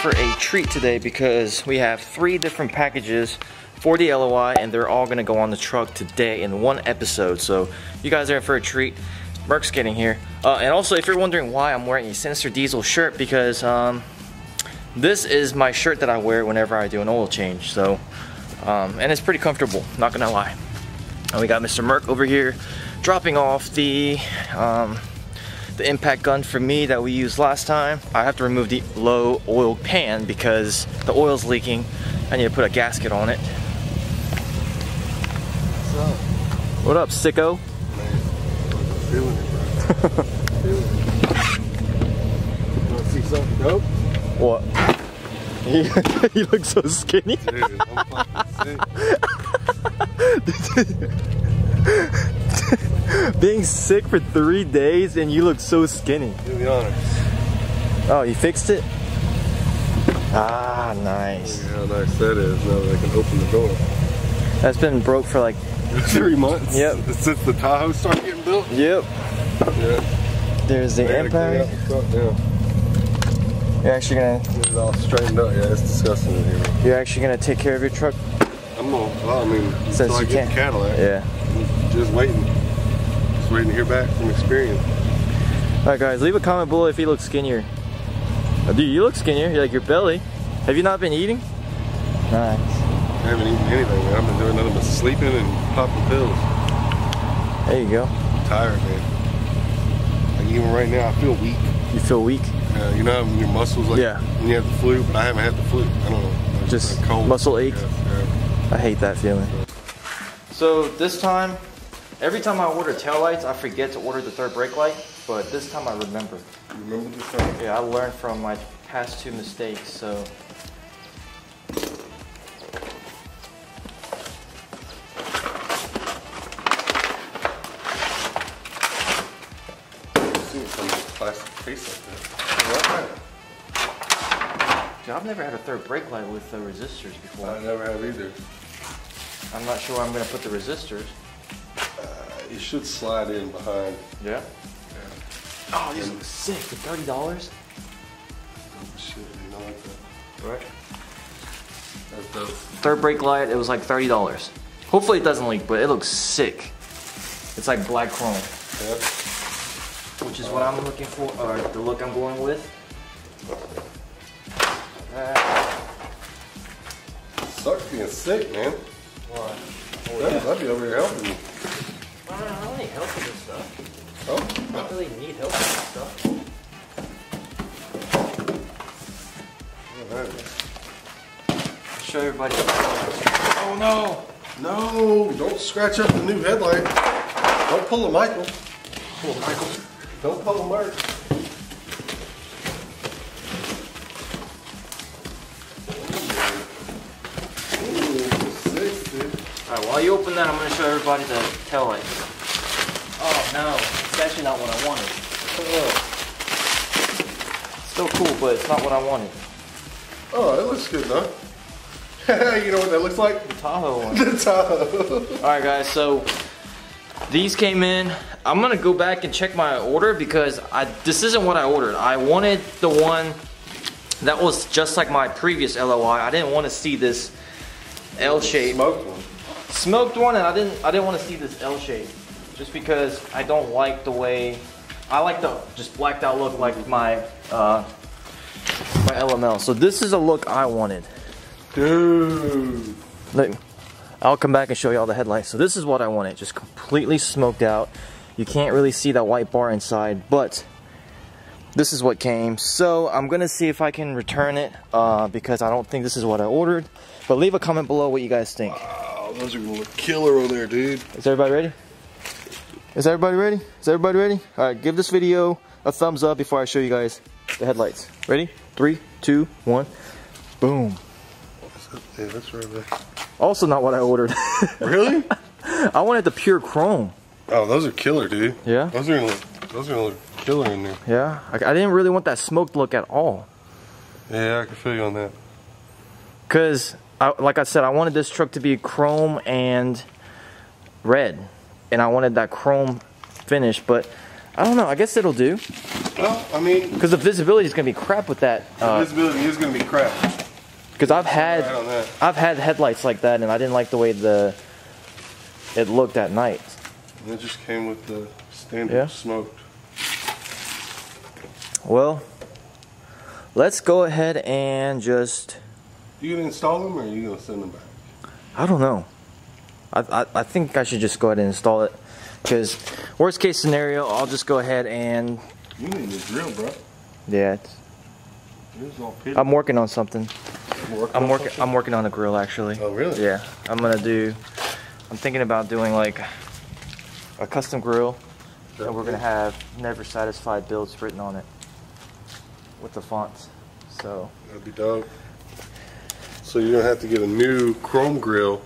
for a treat today because we have 3 different packages for the LOI and they're all gonna go on the truck today in one episode. So you guys are in for a treat. Merc's getting here. And also, if you're wondering why I'm wearing a Sinister Diesel shirt, because this is my shirt that I wear whenever I do an oil change. So, and it's pretty comfortable, not gonna lie. And we got Mr. Merc over here dropping off the impact gun for me that we used last time. I have to remove the low oil pan because the oil's leaking. I need to put a gasket on it. So, what up, sicko? Feeling it, bro. Feeling it. You wanna see something dope? What? You look so skinny. Dude, I'm fucking sick. Being sick for 3 days and you look so skinny. Do me honors. Oh, you fixed it? Ah, nice. Look at how nice that is. Now that I can open the door. That's been broke for like 3 months? Yep. Since the Tahoe started getting built? Yep. Yeah. There's the impact. Yeah. You're actually gonna... Get it all straightened up. Yeah, it's disgusting in here. You're actually gonna take care of your truck? I'm gonna, well, I mean, Since until I you get the can't. Cadillac. Yeah. Just waiting. Just waiting to hear back from experience. Alright guys, leave a comment below if you look skinnier. Oh, dude, you look skinnier. You're like your belly. Have you not been eating? Nice. I haven't eaten anything, man. I've been doing nothing but sleeping and popping pills. There you go. I'm tired, man. Like even right now, I feel weak. You feel weak? You know how your muscles, like Yeah. when you have the flu, but I haven't had the flu. I don't know. Just a cold. muscle ache? Yeah. I hate that feeling. So this time, every time I order taillights, I forget to order the third brake light, but this time I remember. You remember this time? Yeah, I learned from my past 2 mistakes, so. I've seen some plastic case like that. Dude, I've never had a third brake light with the resistors before. I never have either. I'm not sure where I'm going to put the resistors. You should slide in behind. Yeah? Yeah. Oh, these look sick. For $30? Oh shit, you know like that. Right. That's dope. Third brake light, it was like $30. Hopefully it doesn't leak, but it looks sick. It's like black chrome. Yeah. Which is what I'm looking for, or the look I'm going with. Sucks being sick, man. Why? I'd be over here helping you. I don't need help with this stuff. Oh? I don't really need help with this stuff. Alright. I'll show everybody. Oh no! No, don't scratch up the new headlight. Don't pull a Michael. Cool, Michael. Don't pull a Mark. Alright, while you open that, I'm going to show everybody the tail light. Oh no, it's actually not what I wanted. Still cool, but it's not what I wanted. Oh, it looks good though. You know what that looks like? The Tahoe one. The Tahoe. Alright guys, so these came in. I'm going to go back and check my order because this isn't what I ordered. I wanted the one that was just like my previous LOI. I didn't want to see this L shape. Smoked one. Smoked one, and I didn't want to see this L shape, just because I don't like the way I like the just blacked out look like my my LML. So this is a look I wanted. Dude. Look, I'll come back and show you all the headlights. So this is what I wanted, just completely smoked out. You can't really see that white bar inside, but this is what came. So I'm gonna see if I can return it because I don't think this is what I ordered. But leave a comment below what you guys think. Wow, those are gonna look killer on there, dude. Is everybody ready? Is everybody ready? Is everybody ready? Alright, give this video a thumbs up before I show you guys the headlights. Ready? 3, 2, 1. Boom. Yeah, that's right there. Also not what I ordered. Really? I wanted the pure chrome. Oh, those are killer, dude. Yeah? Those are gonna look killer in there. Yeah? I didn't really want that smoked look at all. Yeah, I can feel you on that. Because, like I said, I wanted this truck to be chrome and red. And I wanted that chrome finish, but I don't know. I guess it'll do. Well, I mean, because the visibility is gonna be crap with that. The visibility is gonna be crap. Because I've had headlights like that, and I didn't like the way it looked at night. And it just came with the standard smoked. Well, let's go ahead and just. You gonna install them, or are you gonna send them back? I don't know. I think I should just go ahead and install it. Because worst case scenario, I'll just go ahead and. You need a new grill, bro. Yeah. I'm working on something. I'm working on a grill actually. Oh really? Yeah. I'm thinking about doing like a custom grill, and we're gonna have never satisfied builds written on it with the fonts. So that'd be dope. So you're gonna have to get a new chrome grill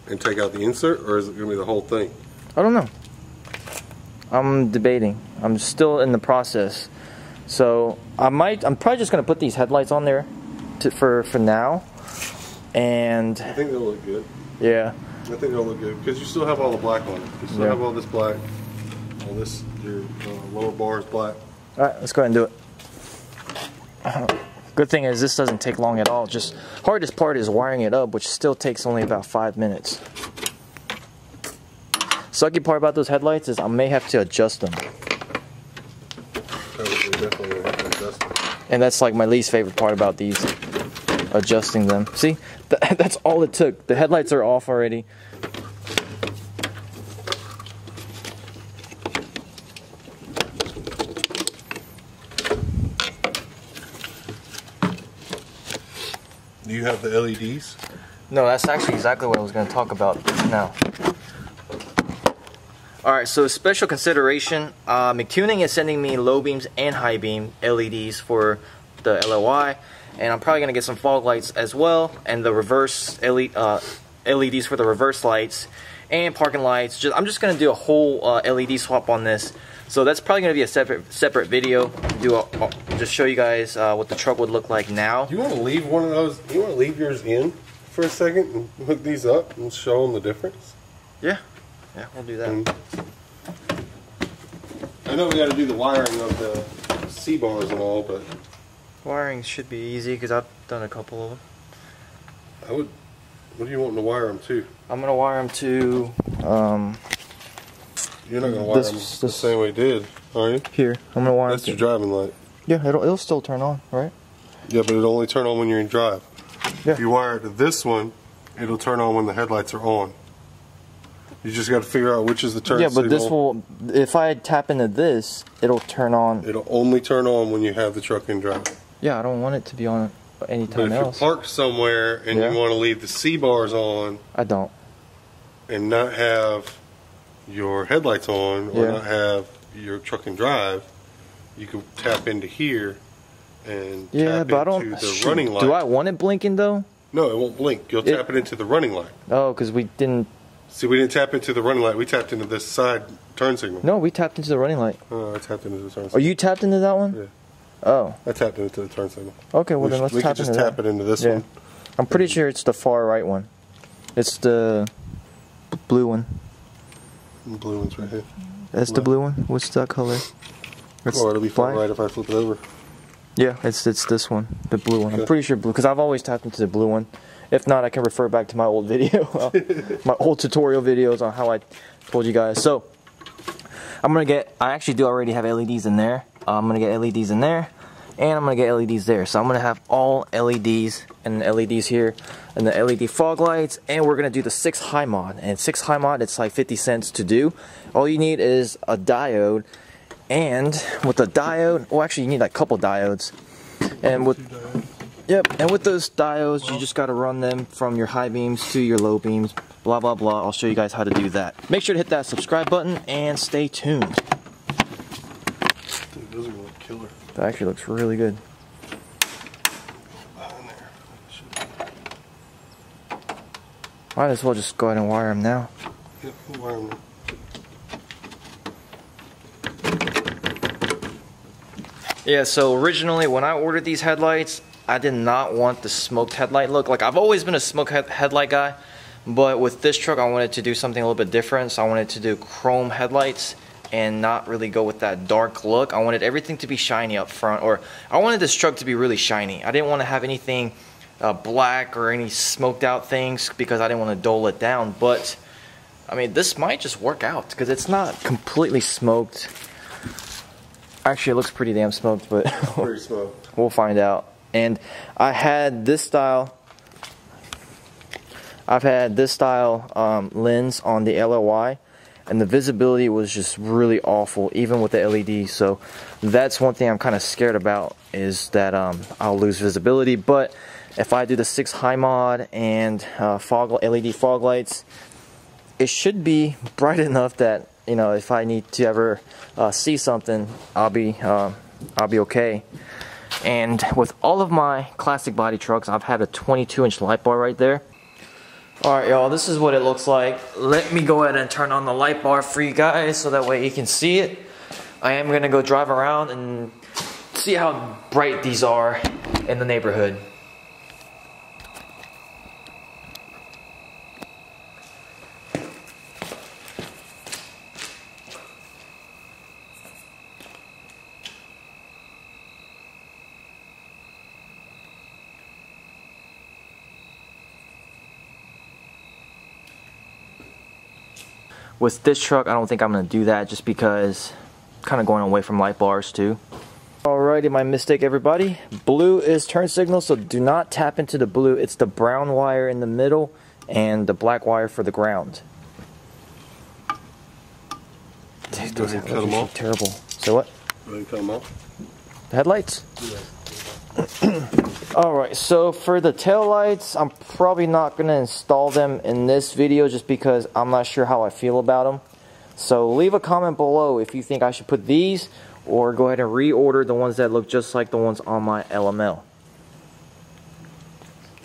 and take out the insert, or is it gonna be the whole thing? I don't know. I'm debating. I'm still in the process. So I'm probably just gonna put these headlights on there for now. And I think they'll look good. Yeah. I think they'll look good because you still have all the black on it. You still have all this black. All this, your lower bar is black. All right, let's go ahead and do it. Good thing is this doesn't take long at all. Just hardest part is wiring it up, which still takes only about 5 minutes. Sucky part about those headlights is I may have to adjust them. Definitely have to adjust them. And that's like my least favorite part about these, adjusting them. See, that's all it took. The headlights are off already. Do you have the LEDs? No, that's actually exactly what I was going to talk about now. Alright, so special consideration, McTuning is sending me low beams and high beam LEDs for the LOI, and I'm probably going to get some fog lights as well, and the reverse LEDs for the reverse lights, and parking lights. I'm just going to do a whole LED swap on this, so that's probably going to be a separate video. Just show you guys what the truck would look like now. You want to leave one of those, you want to leave yours in for a second and hook these up and show them the difference? Yeah. Yeah, we'll do that. I know we got to do the wiring of the C-bars and all, but wiring should be easy because I've done a couple of them. What do you want to wire them to? I'm gonna wire them to. You're not gonna wire them the same way it did, are you? Here, I'm gonna wire. That's your driving light. Yeah, it'll still turn on, right? Yeah, but it'll only turn on when you're in drive. Yeah. If you wire it to this one, it'll turn on when the headlights are on. You just got to figure out which is the turn signal. Yeah, but this will, if I tap into this, it'll turn on. It'll only turn on when you have the truck in drive. Yeah, I don't want it to be on anytime else. But if you're parked somewhere and you want to leave the C-bars on. I don't. And not have your headlights on or not have your truck in drive, you can tap into here and tap into the running light. Do I want it blinking though? No, it won't blink. You'll tap it into the running light. Oh, because we didn't. See, we didn't tap into the running light. We tapped into this side turn signal. No, we tapped into the running light. Oh, I tapped into the turn signal. Oh, you tapped into that one? Yeah. Oh. I tapped into the turn signal. Okay, well then let's tap into that. We can just tap it into this one. I'm pretty sure it's the far right one. It's the blue one. The blue one's right here. That's the blue one? What's that color? Or it'll be far right if I flip it over. Yeah, it's this one, the blue one. I'm pretty sure blue, because I've always tapped into the blue one. If not, I can refer back to my old video, my old tutorial videos on how I told you guys. So, I actually do already have LEDs in there. I'm going to get LEDs in there, and I'm going to get LEDs there. So I'm going to have all LEDs and LEDs here, and the LED fog lights, and we're going to do the 6 high mod. And 6 high mod, it's like 50 cents to do. All you need is a diode, and with the diode, well actually you need like a couple diodes. And with and with those diodes, you just got to run them from your high beams to your low beams, blah blah blah. I'll show you guys how to do that. Make sure to hit that subscribe button and stay tuned. Dude, those are gonna look killer. That actually looks really good. Might as well just go ahead and wire them now. Yep, we'll wire them now. Yeah, so originally when I ordered these headlights, I did not want the smoked headlight look. Like, I've always been a smoked headlight guy, but with this truck I wanted to do something a little bit different. So I wanted to do chrome headlights and not really go with that dark look. I wanted everything to be shiny up front, or I wanted this truck to be really shiny. I didn't want to have anything black or any smoked out things because I didn't want to dull it down. But I mean, this might just work out because it's not completely smoked. Actually, it looks pretty damn smoked, but pretty smoked. We'll find out. And I had this style. I've had this style lens on the LOY, and the visibility was just really awful, even with the LED. So that's one thing I'm kind of scared about, is that I'll lose visibility. But if I do the 6 high mod and LED fog lights, it should be bright enough that, you know, if I need to ever see something, I'll be okay. And with all of my classic body trucks, I've had a 22-inch light bar right there. Alright, y'all, this is what it looks like. Let me go ahead and turn on the light bar for you guys so that way you can see it. I am going to go drive around and see how bright these are in the neighborhood. With this truck, I don't think I'm going to do that just because I'm kind of going away from light bars too. Alrighty, my mistake everybody. Blue is turn signal, so do not tap into the blue. It's the brown wire in the middle and the black wire for the ground. Dude, those headlights are terrible. So what? Cut them off? The headlights? Yeah. Alright, so for the tail lights, I'm probably not going to install them in this video just because I'm not sure how I feel about them. So leave a comment below if you think I should put these, or go ahead and reorder the ones that look just like the ones on my LML.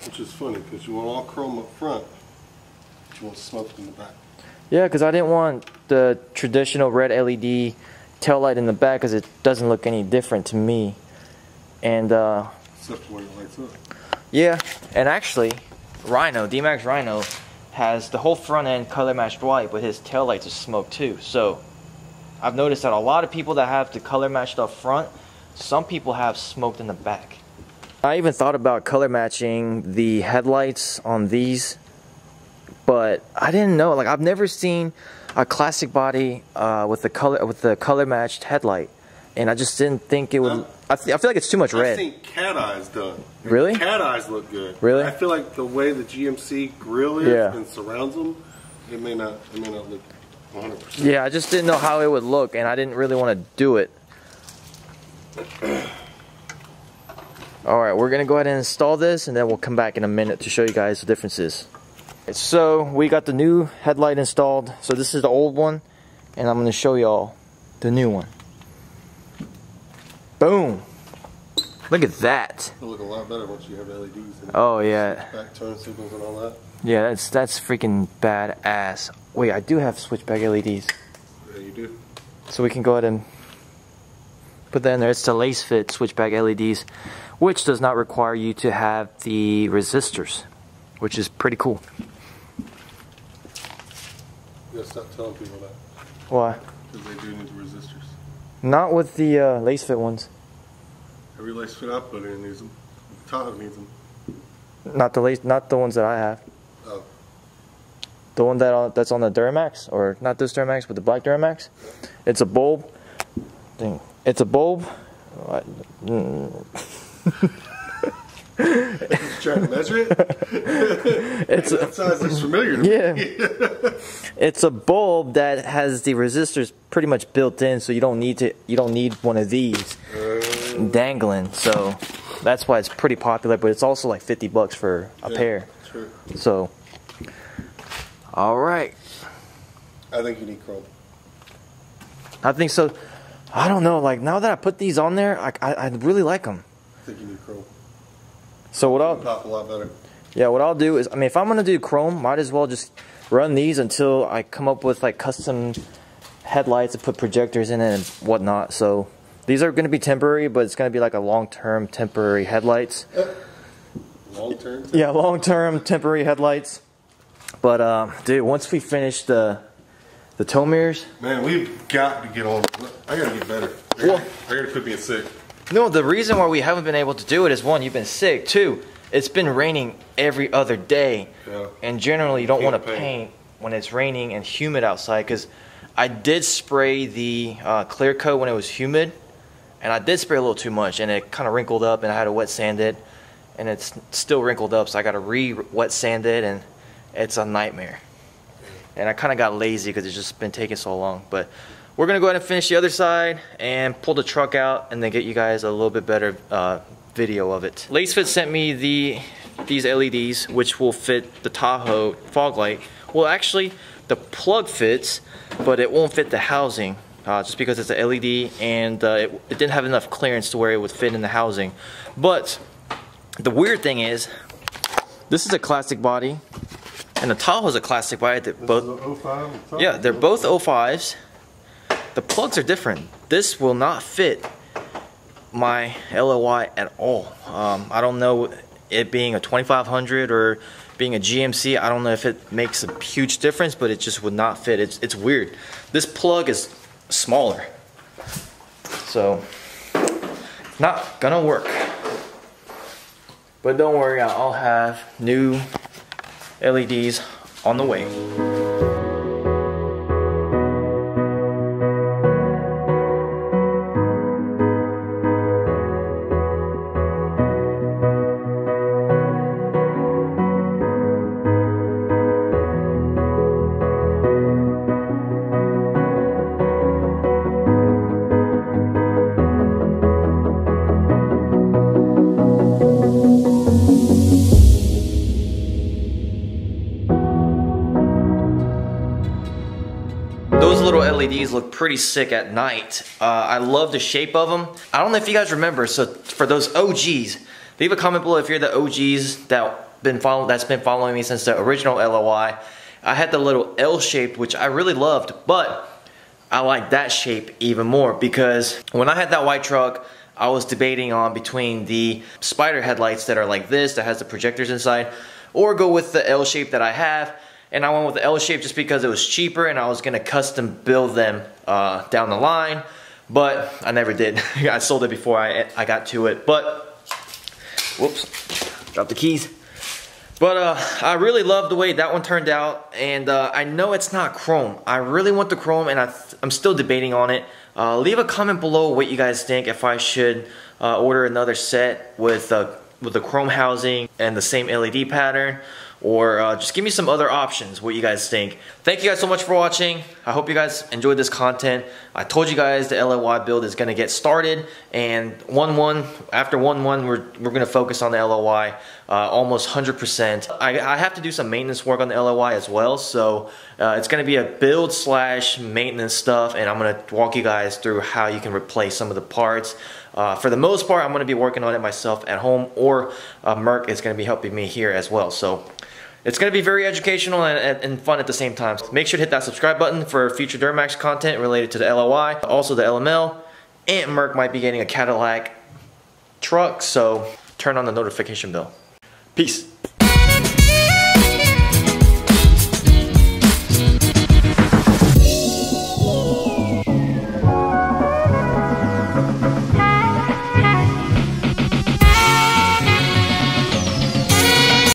Which is funny because you want all chrome up front, but you want smoke in the back. Yeah, because I didn't want the traditional red LED tail light in the back because it doesn't look any different to me. And except when it lights up. Yeah, and actually, Rhino, D-Max Rhino, has the whole front end color matched white, but his tail lights are smoked too. So I've noticed that a lot of people that have the color matched up front, some people have smoked in the back. I even thought about color matching the headlights on these, but I didn't know. Like, I've never seen a classic body with the color matched headlight, and I just didn't think it would. I feel like it's too much red. I think cat eyes done. Really? Cat eyes look good. Really? I feel like the way the GMC grill is and surrounds them, it may not look 100%. Yeah, I just didn't know how it would look, and I didn't really want to do it. Alright, we're going to go ahead and install this, and then we'll come back in a minute to show you guys the differences. So, we got the new headlight installed. So this is the old one, and I'm going to show y'all the new one. Boom! Look at that. It'll look a lot better once you have LEDs in it. Oh yeah. Back turn signals and all that. Yeah, that's freaking badass. Wait, I do have switchback LEDs. Yeah, you do. So we can go ahead and put that in there. It's the lace fit switchback LEDs, which does not require you to have the resistors, which is pretty cool. You gotta stop telling people that. Why? Because they do need the resistors. Not with the lace fit ones. Every lace fit I put in needs them. Tahoe needs them. Not the ones that I have. Oh. The one that's on the Duramax, or not this Duramax, but the black Duramax. It's a bulb. Dang. It's a bulb. Trying to measure it? That size looks familiar to me. Yeah. It's a bulb that has the resistors pretty much built in, so you don't need one of these dangling. So that's why it's pretty popular, but it's also like $50 for a pair. True. So alright. I think you need chrome. I think so. I don't know, like now that I put these on there, I really like them. I think you need chrome. So what I'll pop a lot better. Yeah, what I'll do is, I mean, if I'm gonna do chrome, might as well just run these until I come up with like custom headlights and put projectors in it and whatnot. So these are gonna be temporary, but it's gonna be like a long-term temporary headlights. Long-term? Yeah, long-term temporary headlights. But dude, once we finish the The tow mirrors? Man, we've got to get on. I gotta get better. I gotta quit being sick. No, the reason why we haven't been able to do it is, one, you've been sick. Two, it's been raining every other day. Yeah. And generally you don't want to paint when it's raining and humid outside, because I did spray the clear coat when it was humid, and I did spray a little too much and it kind of wrinkled up, and I had to wet sand it, and it's still wrinkled up, so I got to re-wet sand it, and it's a nightmare. And I kind of got lazy because it's just been taking so long. But we're going to go ahead and finish the other side and pull the truck out and then get you guys a little bit better video of it. Lacefit sent me these LEDs, which will fit the Tahoe fog light. Well, actually, the plug fits, but it won't fit the housing just because it's a LED, and it didn't have enough clearance to where it would fit in the housing. But the weird thing is, this is a classic body. And the Tahoe's a classic body. They're both, 05? Yeah, they're both 05s. The plugs are different. This will not fit my LOI at all. I don't know, it being a 2500 or being a GMC, I don't know if it makes a huge difference, but it just would not fit. It's weird. This plug is smaller, so not gonna work. But don't worry, I'll have new LEDs on the way. Those little LEDs look pretty sick at night. I love the shape of them. I don't know if you guys remember, so for those OGs, leave a comment below if you're the OGs that's been following me since the original LOI. I had the little L shape, which I really loved, but I like that shape even more, because when I had that white truck, I was debating on between the spider headlights that are like this, that has the projectors inside, or go with the L shape that I have. And I went with the L shape just because it was cheaper and I was gonna custom build them down the line, but I never did. I sold it before I got to it. But whoops, dropped the keys. But I really love the way that one turned out, and I know it's not chrome. I really want the chrome, and I'm still debating on it. Leave a comment below what you guys think, if I should order another set with the chrome housing and the same LED pattern, or just give me some other options, what you guys think. Thank you guys so much for watching. I hope you guys enjoyed this content. I told you guys the LOI build is gonna get started, and after 1-1, we're gonna focus on the LOI almost 100%. I have to do some maintenance work on the LOI as well, so it's gonna be a build / maintenance stuff, and I'm gonna walk you guys through how you can replace some of the parts. For the most part, I'm gonna be working on it myself at home, or Merc is gonna be helping me here as well. So it's going to be very educational and fun at the same time. So make sure to hit that subscribe button for future Duramax content related to the LOI, also the LML, and Merc might be getting a Cadillac truck, so turn on the notification bell. Peace.